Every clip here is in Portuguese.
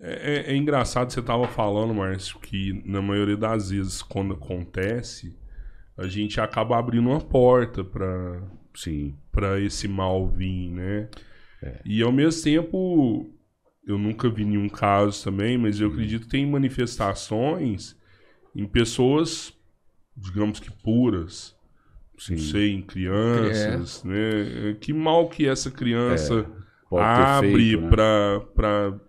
É engraçado, você tava falando, Márcio, que na maioria das vezes, quando acontece, a gente acaba abrindo uma porta Sim. pra esse mal vir, né? E ao mesmo tempo, eu nunca vi nenhum caso também, mas eu acredito que tem manifestações em pessoas, digamos que puras, não Sim. sei, em crianças, né? Que mal que essa criança Pode ter abre feito, né?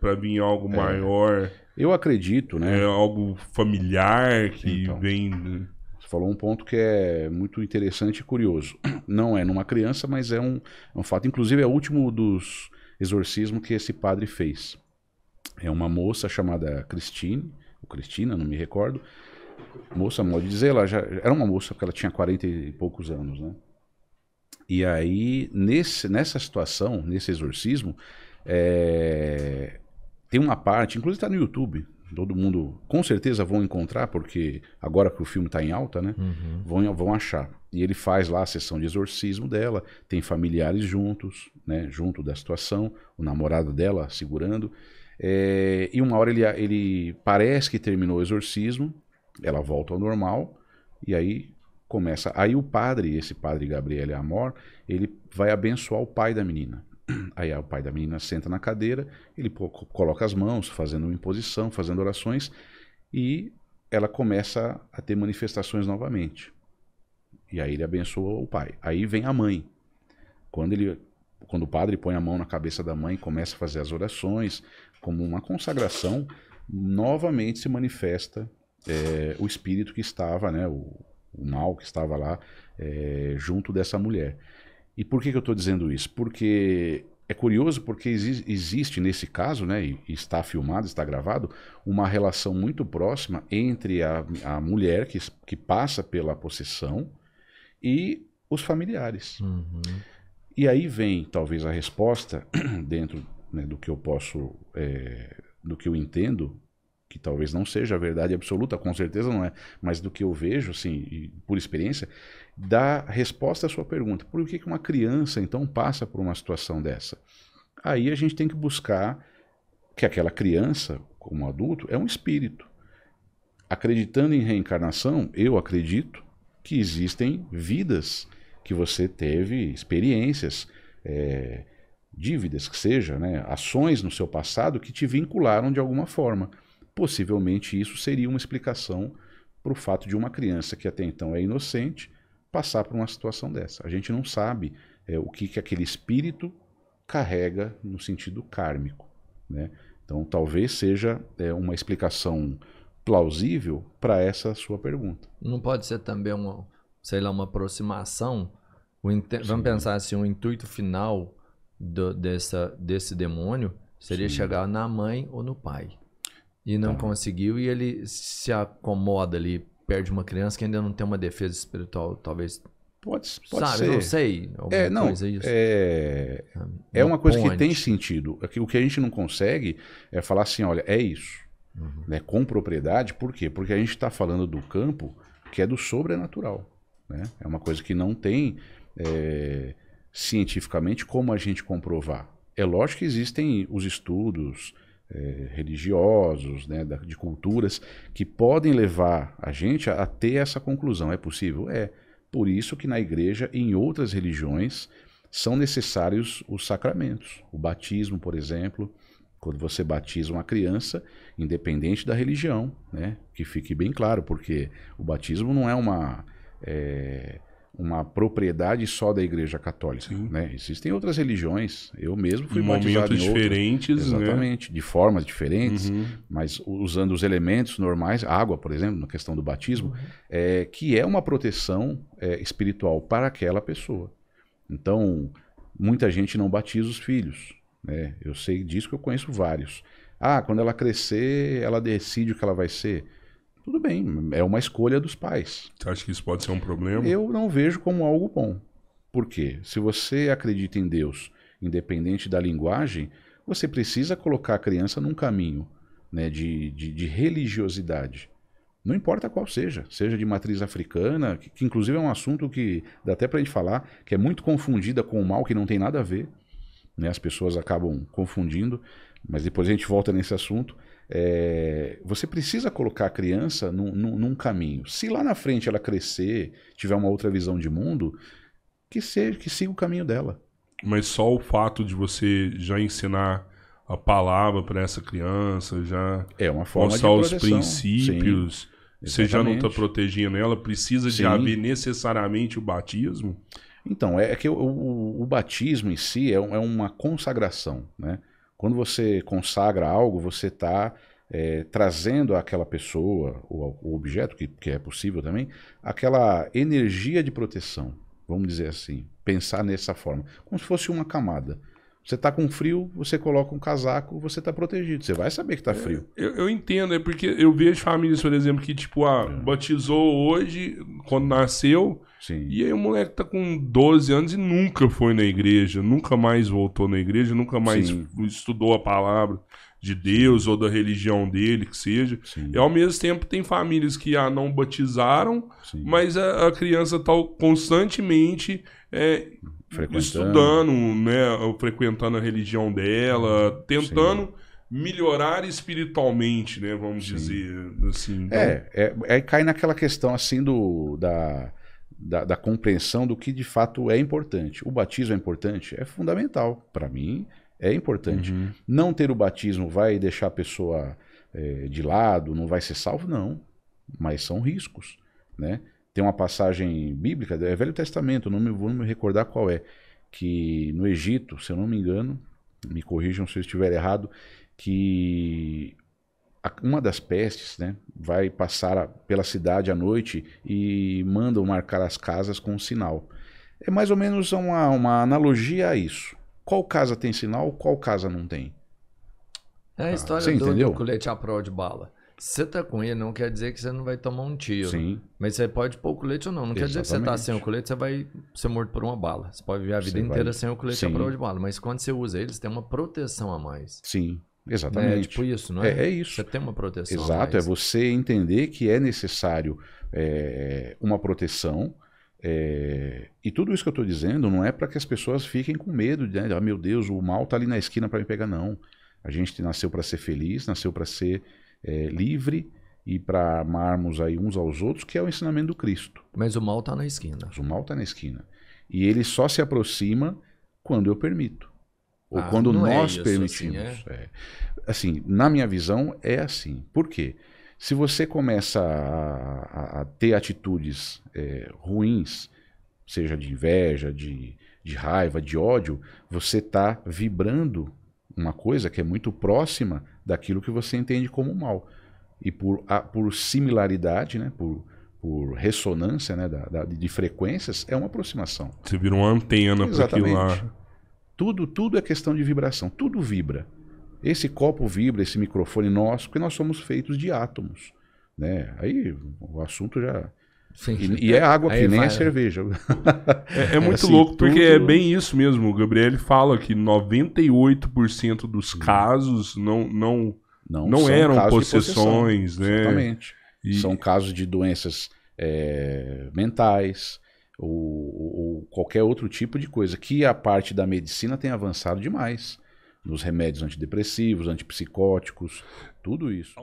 pra vir algo maior, Eu acredito, né? algo familiar que Então. vem... Você falou um ponto que é muito interessante e curioso. Não é numa criança, mas é um fato. Inclusive, é o último dos exorcismos que esse padre fez. É uma moça chamada Christine, ou Cristina, não me recordo. Moça, modo de dizer, ela já era uma moça porque ela tinha 40 e poucos anos, né? E aí, nessa situação, nesse exorcismo, tem uma parte, inclusive está no YouTube, todo mundo com certeza vão encontrar, porque agora que o filme está em alta, né? Vão achar. E ele faz lá a sessão de exorcismo dela, tem familiares juntos, né? Junto da situação, o namorado dela segurando. E uma hora ele parece que terminou o exorcismo, ela volta ao normal, e aí começa. Aí o padre, esse padre Gabriel Amor, ele vai abençoar o pai da menina. Aí o pai da menina senta na cadeira, ele coloca as mãos, fazendo uma imposição, fazendo orações, e ela começa a ter manifestações novamente. E aí ele abençoa o pai. Aí vem a mãe. Quando o padre põe a mão na cabeça da mãe, começa a fazer as orações, como uma consagração, novamente se manifesta o espírito que estava, né, o mal que estava lá junto dessa mulher. E por que eu estou dizendo isso? Porque é curioso, porque existe nesse caso, né, e está filmado, está gravado, uma relação muito próxima entre a mulher que passa pela possessão e os familiares. E aí vem talvez a resposta dentro, né, do que eu posso, do que eu entendo, que talvez não seja a verdade absoluta, com certeza não é, mas do que eu vejo, assim, e por experiência, dá resposta à sua pergunta. Por que uma criança, então, passa por uma situação dessa? Aí a gente tem que buscar que aquela criança, como adulto, é um espírito. Acreditando em reencarnação, eu acredito que existem vidas que você teve, experiências, dívidas que seja, né, ações no seu passado que te vincularam de alguma forma. Possivelmente isso seria uma explicação para o fato de uma criança que até então é inocente passar por uma situação dessa. A gente não sabe o que aquele espírito carrega no sentido kármico, né? Então talvez seja uma explicação plausível para essa sua pergunta. Não pode ser também uma, sei lá, uma aproximação? Vamos pensar assim, o intuito final desse demônio seria chegar na mãe ou no pai. E não conseguiu, e ele se acomoda ali, perde uma criança que ainda não tem uma defesa espiritual, talvez. Pode Sabe, ser. Não sei. Não, coisa isso. É uma coisa que tem sentido. O que a gente não consegue é falar assim, olha, é isso. Né, com propriedade, por quê? Porque a gente está falando do campo que é do sobrenatural. Né? É uma coisa que não tem cientificamente como a gente comprovar. É lógico que existem os estudos religiosos, né, de culturas, que podem levar a gente a ter essa conclusão. É possível? É. Por isso que na igreja e em outras religiões são necessários os sacramentos. O batismo, por exemplo, quando você batiza uma criança, independente da religião, né, que fique bem claro, porque o batismo não é uma propriedade só da Igreja Católica, né? Existem outras religiões. Eu mesmo fui batizado em diferentes, exatamente, né? De formas diferentes, mas usando os elementos normais, água, por exemplo, na questão do batismo, que é uma proteção espiritual para aquela pessoa. Então, muita gente não batiza os filhos, né? Eu sei disso, que eu conheço vários. Quando ela crescer, ela decide o que ela vai ser. Tudo bem, é uma escolha dos pais. Você acha que isso pode ser um problema? Eu não vejo como algo bom. Por quê? Se você acredita em Deus, independente da linguagem, você precisa colocar a criança num caminho, né, de religiosidade. Não importa qual seja de matriz africana, que inclusive é um assunto que dá até pra gente falar, que é muito confundida com o mal, que não tem nada a ver. Né? As pessoas acabam confundindo, mas depois a gente volta nesse assunto. você precisa colocar a criança num caminho. Se lá na frente ela crescer, tiver uma outra visão de mundo, que siga o caminho dela. Mas só o fato de você já ensinar a palavra para essa criança, já uma forma mostrar de os proteção. princípios, Sim, você já não está protegendo ela, precisa de haver necessariamente o batismo? Então, é que o batismo em si é uma consagração, né? Quando você consagra algo, você está trazendo àquela pessoa, ou o objeto, que é possível também, aquela energia de proteção, vamos dizer assim, pensar nessa forma, como se fosse uma camada. Você está com frio, você coloca um casaco, você está protegido. Você vai saber que está frio. Eu entendo, é porque eu vejo famílias, por exemplo, que tipo, batizou hoje, quando nasceu, Sim. E aí o moleque tá com 12 anos e nunca foi na igreja, nunca mais voltou na igreja, nunca mais estudou a palavra de Deus ou da religião dele, que seja. Sim. E ao mesmo tempo tem famílias que não batizaram, mas a criança tá constantemente estudando, né, frequentando a religião dela, tentando melhorar espiritualmente, né, vamos dizer assim. Então... Aí cai naquela questão assim da compreensão do que de fato é importante. O batismo é importante? É fundamental. Para mim, é importante. Não ter o batismo vai deixar a pessoa de lado, não vai ser salvo? Não. Mas são riscos, né? Tem uma passagem bíblica, é Velho Testamento, não vou me recordar qual é, que no Egito, se eu não me engano, me corrijam se eu estiver errado, que uma das pestes, né, vai passar pela cidade à noite e mandam marcar as casas com um sinal. É mais ou menos uma analogia a isso. Qual casa tem sinal, qual casa não tem? É a história do colete à prova de bala. Se você tá com ele, não quer dizer que você não vai tomar um tiro. Sim. Mas você pode pôr o colete ou não. Não quer dizer que você tá sem o colete, você vai ser morto por uma bala. Você pode viver a vida inteira sem o colete à prova de bala. Mas quando você usa ele, você tem uma proteção a mais. Sim, exatamente. É tipo isso, não é? É isso. Você tem uma proteção a Exato, mais. é você entender que é necessário uma proteção. E tudo isso que eu estou dizendo não é para que as pessoas fiquem com medo de, ah, meu Deus, o mal está ali na esquina para me pegar, não. A gente nasceu para ser feliz, nasceu para ser livre e para amarmos aí uns aos outros, que é o ensinamento do Cristo. Mas o mal está na esquina. Mas o mal está na esquina. E ele só se aproxima quando eu permito. Ou quando nós permitimos. Assim, na minha visão, é assim. Por quê? Se você começa a ter atitudes ruins, seja de inveja, de raiva, de ódio, você está vibrando uma coisa que é muito próxima daquilo que você entende como mal. E por similaridade, né, por ressonância, né, de frequências, é uma aproximação. Você vira uma antena para aquilo lá. Tudo é questão de vibração, tudo vibra. Esse copo vibra, esse microfone nosso, porque nós somos feitos de átomos, né? Aí o assunto já... Sim. E é água que nem é cerveja. É muito assim, louco, porque é bem isso mesmo. O Gabriel fala que 98% dos casos não eram possessões, né? Exatamente. São casos de doenças mentais ou qualquer outro tipo de coisa, que a parte da medicina tem avançado demais. Nos remédios antidepressivos, antipsicóticos, tudo isso.